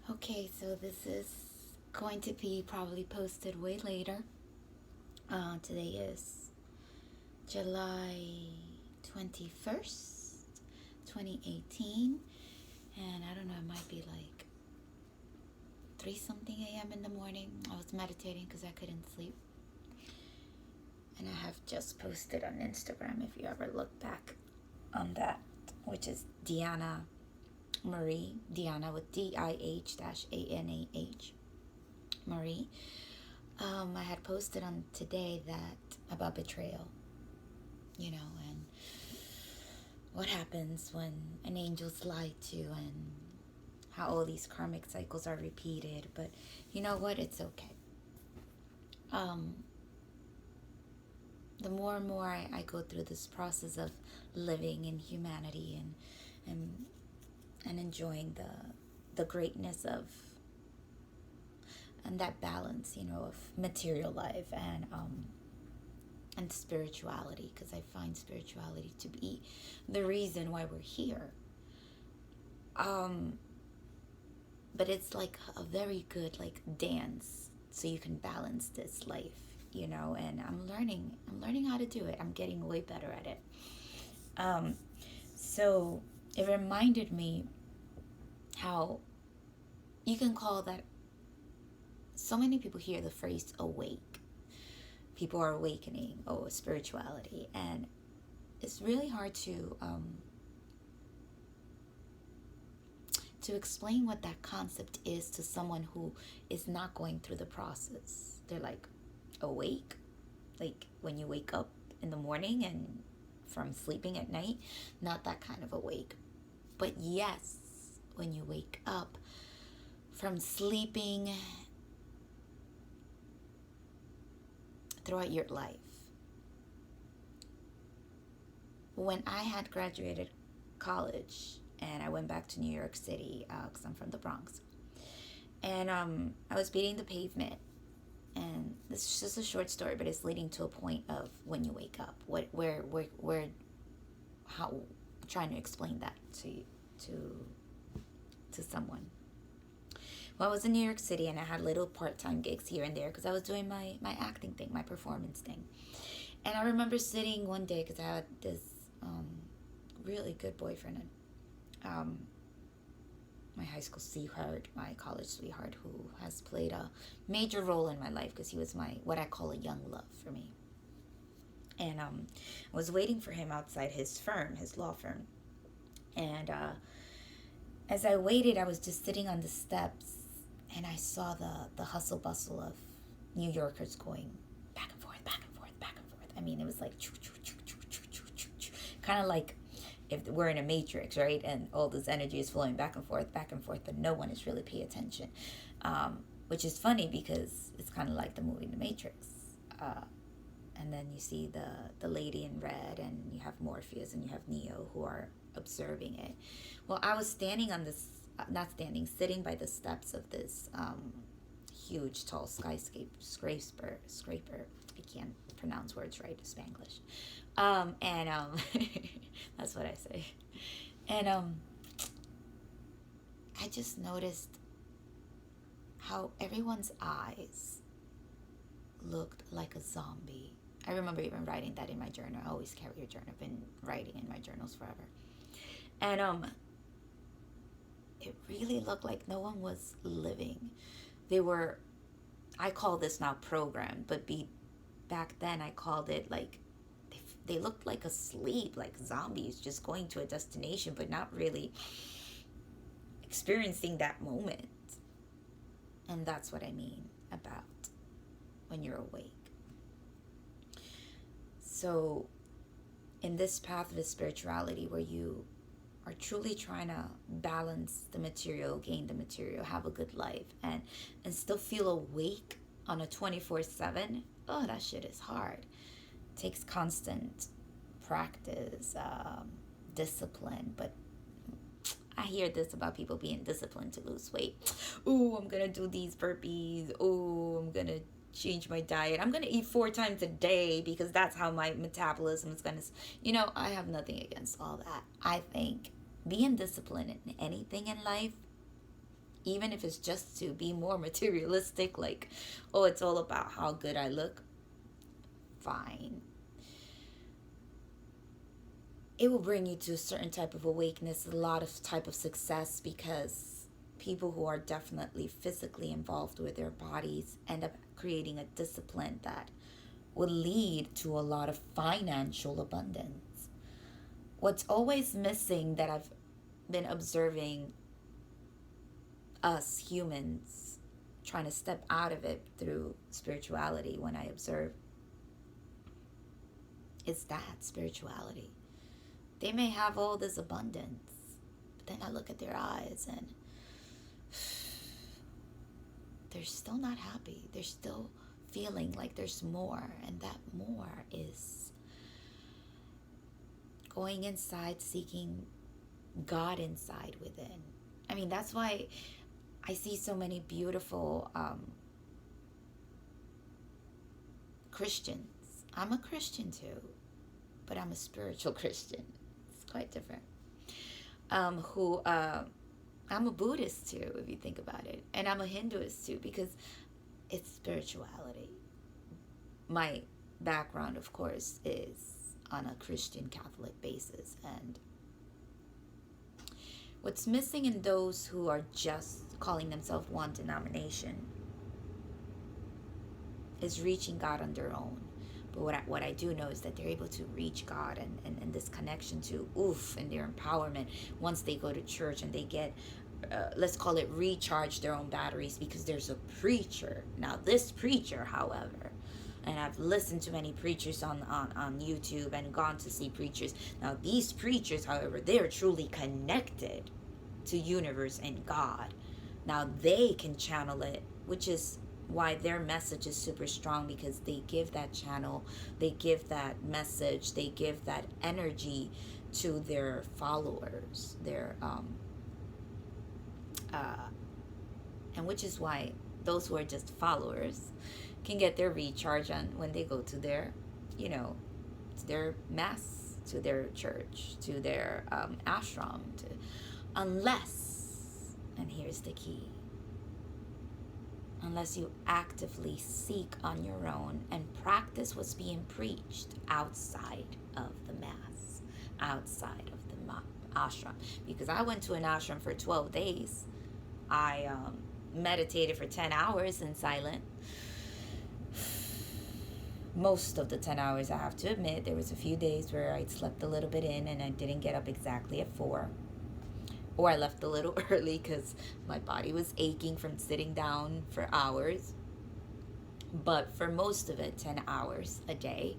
Okay, so this is going to be probably posted way later. Today is July 21st, 2018. And I don't know, it might be like 3 something a.m. in the morning. I was meditating because I couldn't sleep. And I have just posted on Instagram if you ever look back on that, which is Dih-Anah Marie, Dih-Anah with DIH-ANAH Marie. I had posted on today that about betrayal, and what happens when an angel's lied to, and how all these karmic cycles are repeated. But you know what? It's okay. Um, the more and more I go through this process of living in humanity and enjoying the greatness of and that balance, of material life and spirituality, because I find spirituality to be the reason why we're here. But it's like a very good like dance, so you can balance this life, and I'm learning how to do it. I'm getting way better at it. So it reminded me how you can call that. So many people hear the phrase awake. People are awakening, spirituality, and it's really hard to explain what that concept is to someone who is not going through the process. They're like, awake, like when you wake up in the morning and from sleeping at night, not that kind of awake. But yes, when you wake up from sleeping throughout your life. When I had graduated college and I went back to New York City, because I'm from the Bronx, and I was beating the pavement, and this is just a short story, but it's leading to a point of when you wake up. Where, how, trying to explain that to someone. Well, I was in New York City and I had little part-time gigs here and there because I was doing my acting thing, my performance thing. And I remember sitting one day because I had this really good boyfriend, and my high school sweetheart, my college sweetheart, who has played a major role in my life because he was what I call a young love for me. And I was waiting for him outside his firm, his law firm. And as I waited, I was just sitting on the steps, and I saw the hustle bustle of New Yorkers going back and forth, back and forth, back and forth. I mean, it was like kind of like if we're in a matrix, right? And all this energy is flowing back and forth, but no one is really paying attention. Which is funny because it's kind of like the movie The Matrix. And then you see the lady in red, and you have Morpheus and you have Neo who are observing it. Well, I was standing on this, sitting by the steps of this huge, tall scraper. I can't pronounce words right, Spanglish. And that's what I say. And I just noticed how everyone's eyes looked like a zombie. I remember even writing that in my journal. I always carry a journal. I've been writing in my journals forever. And it really looked like no one was living. They were, I call this now programmed, but back then I called it like, they looked like asleep, like zombies just going to a destination, but not really experiencing that moment. And that's what I mean about when you're awake. So in this path of spirituality where you are truly trying to balance the material, gain the material, have a good life, and still feel awake on a 24/7, that shit is hard. It takes constant practice, discipline. But I hear this about people being disciplined to lose weight. Ooh, I'm gonna do these burpees. Ooh, I'm gonna change my diet. I'm gonna eat 4 times a day because that's how my metabolism is gonna. I have nothing against all that. I think being disciplined in anything in life even if it's just to be more materialistic, like, oh, it's all about how good I look, fine. It will bring you to a certain type of awakeness, a lot of type of success, because people who are definitely physically involved with their bodies end up creating a discipline that will lead to a lot of financial abundance. What's always missing that I've been observing us humans trying to step out of it through spirituality, when I observe, is that spirituality. They may have all this abundance, but then I look at their eyes and they're still not happy. They're still feeling like there's more, and that more is going inside, seeking God inside within. I mean, that's why I see so many beautiful Christians. I'm a Christian too, but I'm a spiritual Christian. It's quite different. I'm a Buddhist too, if you think about it. And I'm a Hinduist too, because it's spirituality. My background, of course, is on a Christian Catholic basis. And what's missing in those who are just calling themselves one denomination is reaching God on their own. But what I do know is that they're able to reach God and this connection to and their empowerment once they go to church and they get, let's call it, recharge their own batteries, because there's a preacher. Now this preacher, however, and I've listened to many preachers on YouTube and gone to see preachers. Now these preachers, however, they're truly connected to universe and God. Now they can channel it, which is why their message is super strong, because they give that channel, they give that message, they give that energy to their followers, and which is why those who are just followers can get their recharge on when they go to their, to their mass, to their church, to their ashram, unless, and here's the key, unless you actively seek on your own and practice what's being preached outside of the mass, outside of the ashram. Because I went to an ashram for 12 days. I meditated for 10 hours in silence. Most of the 10 hours, I have to admit. There was a few days where I slept a little bit in and I didn't get up exactly at 4. Or I left a little early because my body was aching from sitting down for hours. But for most of it, 10 hours a day.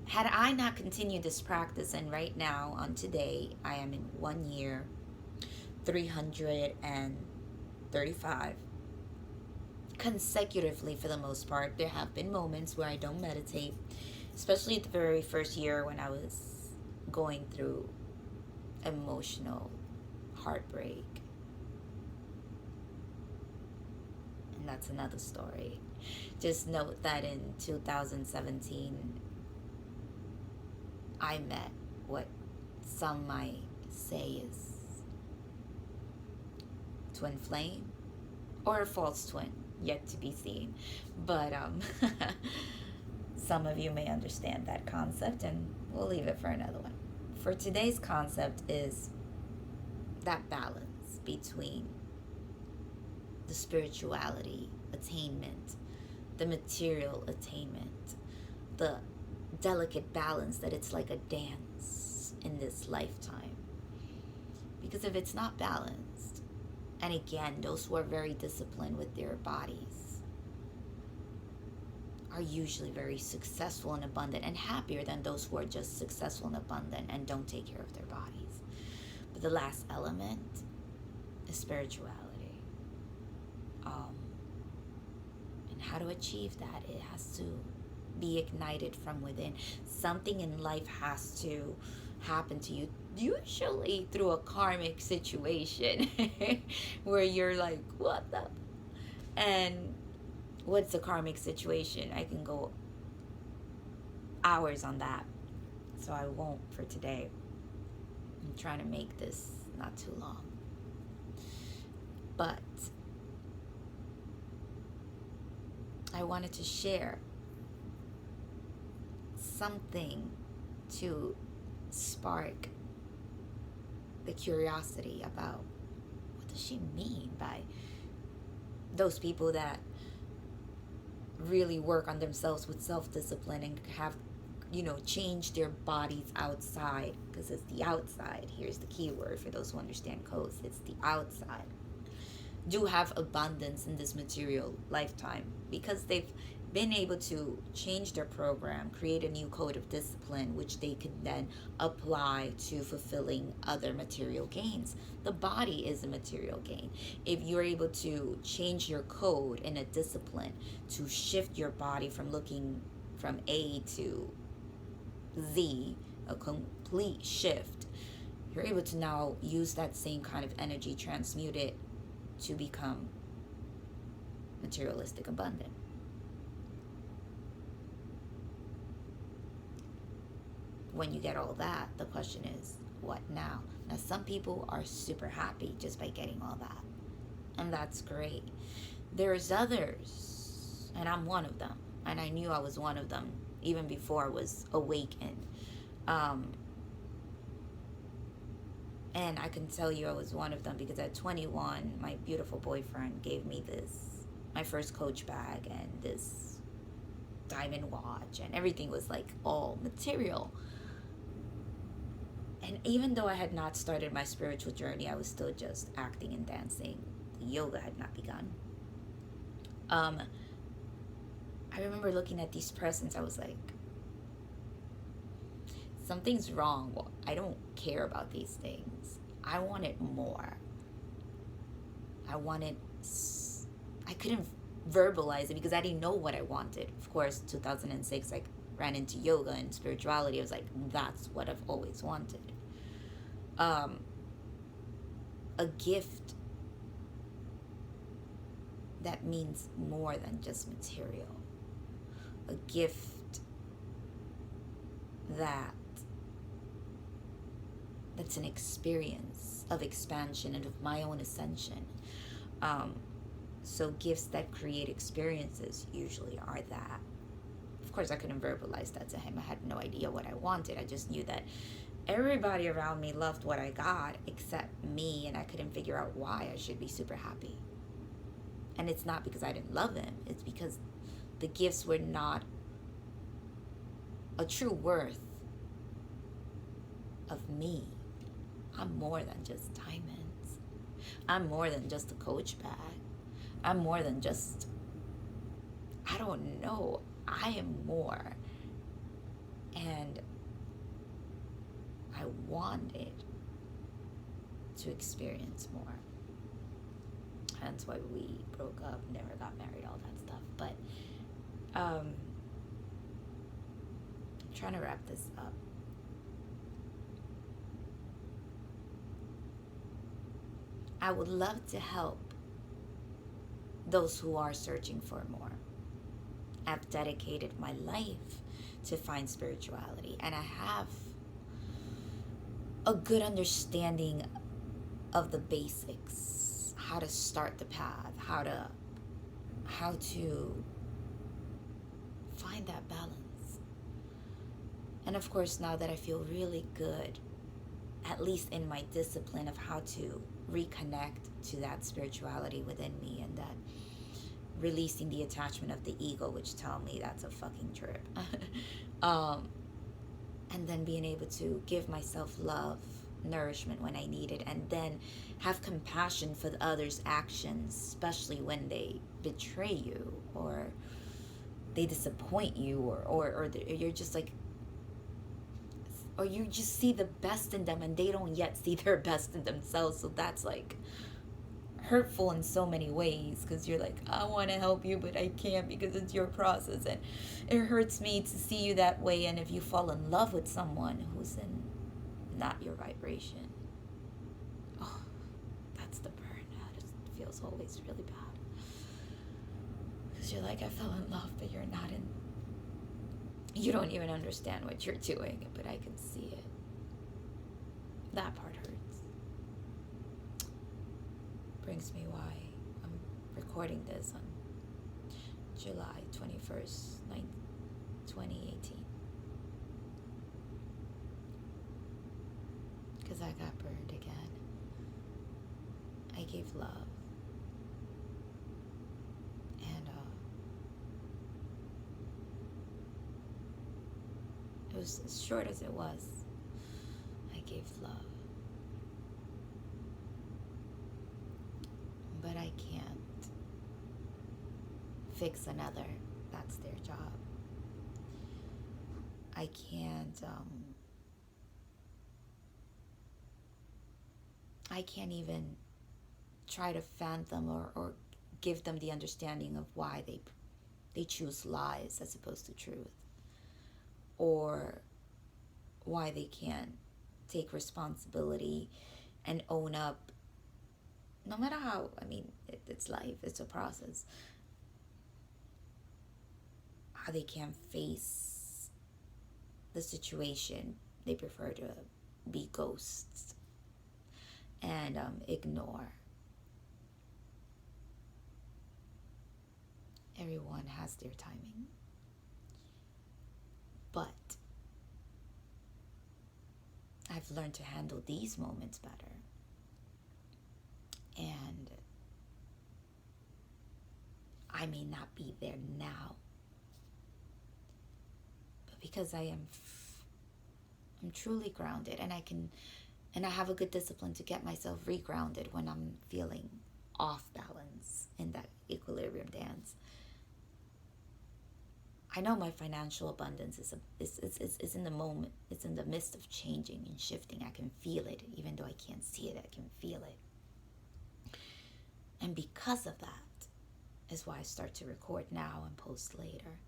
Had I not continued this practice, and right now, on today, I am in 1 year, 335 consecutively for the most part. There have been moments where I don't meditate, especially the very first year when I was going through emotional heartbreak, and that's another story. Just note that in 2017 I met what some might say is twin flame or a false twin, yet to be seen, but some of you may understand that concept, and we'll leave it for another one. For today's concept is that balance between the spirituality attainment, the material attainment, the delicate balance that it's like a dance in this lifetime. Because if it's not balanced, and again, those who are very disciplined with their bodies are usually very successful and abundant and happier than those who are just successful and abundant and don't take care of their bodies. But the last element is spirituality. And how to achieve that? It has to be ignited from within. Something in life has to happen to you, usually through a karmic situation where you're like, what the? And what's a karmic situation? I can go hours on that, so I won't for today. I'm trying to make this not too long. But I wanted to share something to spark the curiosity about what does she mean by those people that really work on themselves with self-discipline and have, changed their bodies outside, because it's the outside. Here's the key word for those who understand codes. It's the outside. Do have abundance in this material lifetime because they've been able to change their program, create a new code of discipline, which they can then apply to fulfilling other material gains. The body is a material gain. If you're able to change your code in a discipline to shift your body from looking from A to Z, a complete shift, you're able to now use that same kind of energy, transmute it to become materialistic abundant. When you get all that, the question is, what now? Now, some people are super happy just by getting all that, and that's great. There's others, and I'm one of them, and I knew I was one of them even before I was awakened. And I can tell you I was one of them because at 21, my beautiful boyfriend gave me my first Coach bag and this diamond watch, and everything was like all material. And even though I had not started my spiritual journey, I was still just acting and dancing. Yoga had not begun. I remember looking at these presents. I was like, something's wrong. Well, I don't care about these things. I wanted more. I couldn't verbalize it because I didn't know what I wanted. Of course, 2006, I ran into yoga and spirituality. I was like, that's what I've always wanted. A gift that means more than just material. A gift that's an experience of expansion and of my own ascension. So gifts that create experiences usually are that. Of course, I couldn't verbalize that to him. I had no idea what I wanted. I just knew that everybody around me loved what I got except me, and I couldn't figure out why I should be super happy. And it's not because I didn't love him. It's because the gifts were not a true worth of me. I'm more than just diamonds. I'm more than just a Coach bag. I'm more than just, I don't know. I am more. And I wanted to experience more. That's why we broke up, never got married, all that stuff. But trying to wrap this up. I would love to help those who are searching for more. I've dedicated my life to find spirituality, and I have a good understanding of the basics, how to start the path, how to find that balance. And of course, now that I feel really good, at least in my discipline of how to reconnect to that spirituality within me, and that releasing the attachment of the ego, which tell me that's a fucking trip. And then being able to give myself love, nourishment when I need it, and then have compassion for the others' actions, especially when they betray you or they disappoint you, or you're just like, or you just see the best in them and they don't yet see their best in themselves. So that's like hurtful in so many ways, because you're like, I want to help you, but I can't because it's your process, and it hurts me to see you that way. And if you fall in love with someone who's in not your vibration, oh, that's the burn. It feels always really bad, because you're like, I fell in love, but you're not in, you don't even understand what you're doing, but I can see it. That part hurts. Bring brings me why I'm recording this on July 21st, 2018. Because I got burned again. I gave love. And it was as short as it was. I gave love. But I can't fix another. That's their job. I can't even try to fathom or give them the understanding of why they choose lies as opposed to truth, or why they can't take responsibility and own up. No matter how, it's life, it's a process. How they can't face the situation. They prefer to be ghosts and ignore. Everyone has their timing. But I've learned to handle these moments better. And I may not be there now, but because I'm truly grounded, and I have a good discipline to get myself regrounded when I'm feeling off balance in that equilibrium dance. I know my financial abundance is in the moment. It's in the midst of changing and shifting. I can feel it, even though I can't see it. I can feel it. And because of that is why I start to record now and post later.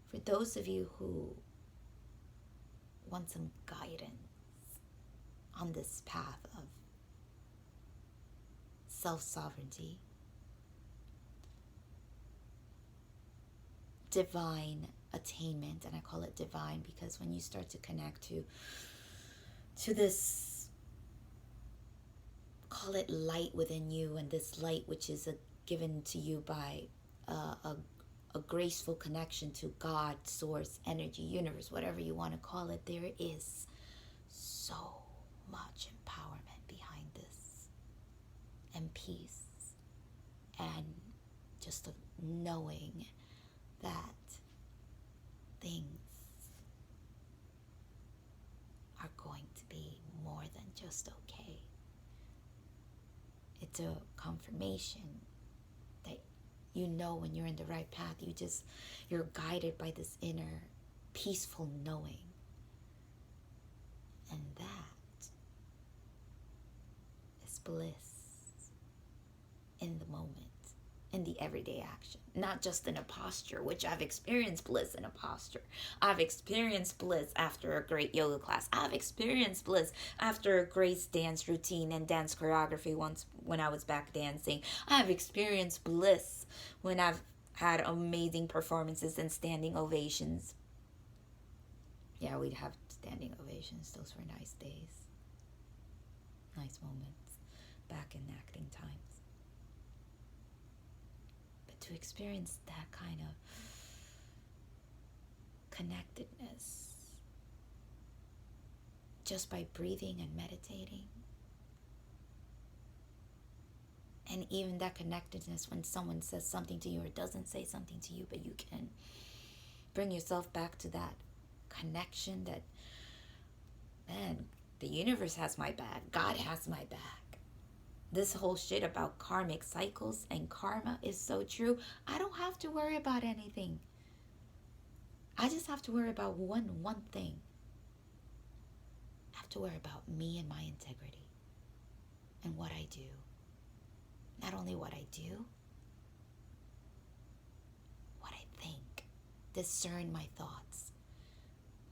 For those of you who want some guidance on this path of self-sovereignty, divine attainment, and I call it divine because when you start to connect to this, call it light within you, and this light which is given to you by a graceful connection to God, source, energy, universe, whatever you want to call it, there is so much empowerment behind this, and peace, and just a knowing that things are going to be more than just okay. It's a confirmation that you know when you're in the right path. You're guided by this inner peaceful knowing. And that is bliss in the moment, in the everyday action, not just in a posture, which I've experienced bliss in a posture. I've experienced bliss after a great yoga class. I've experienced bliss after a great dance routine and dance choreography once when I was back dancing. I've experienced bliss when I've had amazing performances and standing ovations. Yeah, we'd have standing ovations. Those were nice days. Nice moments back in acting times. To experience that kind of connectedness just by breathing and meditating, and even that connectedness when someone says something to you or doesn't say something to you, but you can bring yourself back to that connection that, man, the universe has my back, God has my back. This whole shit about karmic cycles and karma is so true. I don't have to worry about anything. I just have to worry about one thing. I have to worry about me and my integrity and what I do. Not only what I do, what I think. Discern my thoughts.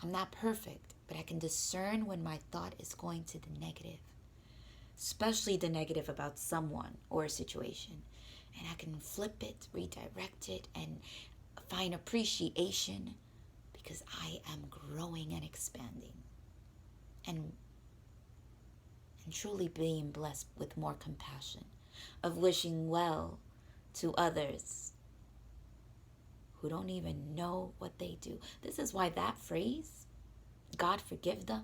I'm not perfect, but I can discern when my thought is going to the negative. Especially the negative about someone or a situation. And I can flip it, redirect it, and find appreciation because I am growing and expanding. And and truly being blessed with more compassion, of wishing well to others who don't even know what they do. This is why that phrase, God forgive them,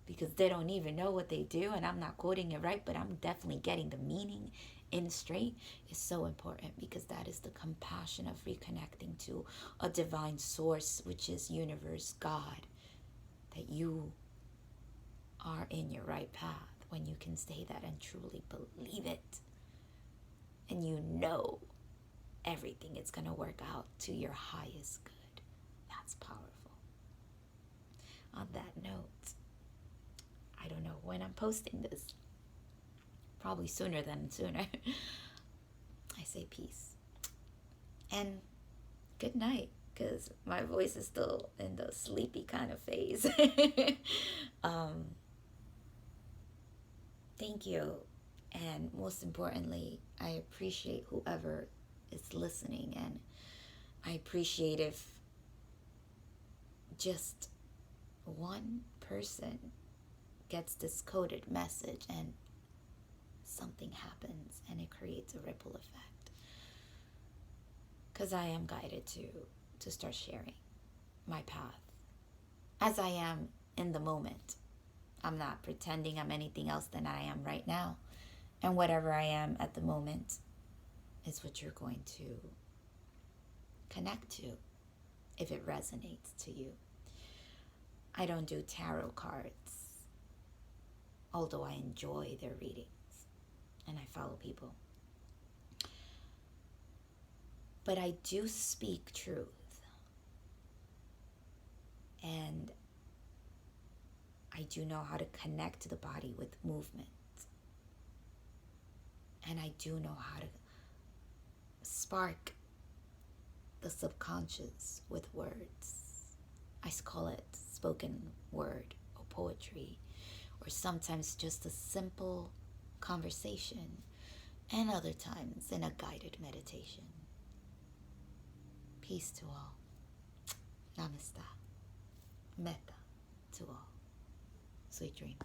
because they don't even know what they do, and I'm not quoting it right, but I'm definitely getting the meaning in straight, is so important, because that is the compassion of reconnecting to a divine source, which is universe, God, that you are in your right path when you can say that and truly believe it, and you know everything is going to work out to your highest good. That's powerful. On that note, I don't know when I'm posting this, probably sooner than sooner. I say peace and good night, because my voice is still in the sleepy kind of phase. Thank you, and most importantly, I appreciate whoever is listening, and I appreciate if just one person gets this coded message and something happens and it creates a ripple effect, because I am guided to start sharing my path as I am in the moment. I'm not pretending I'm anything else than I am right now, and whatever I am at the moment is what you're going to connect to if it resonates to you. I don't do tarot cards, although I enjoy their readings and I follow people. But I do speak truth. And I do know how to connect to the body with movement. And I do know how to spark the subconscious with words. I call it spoken word or poetry, or sometimes just a simple conversation, and other times in a guided meditation. Peace to all. Namaste. Metta to all. Sweet dreams.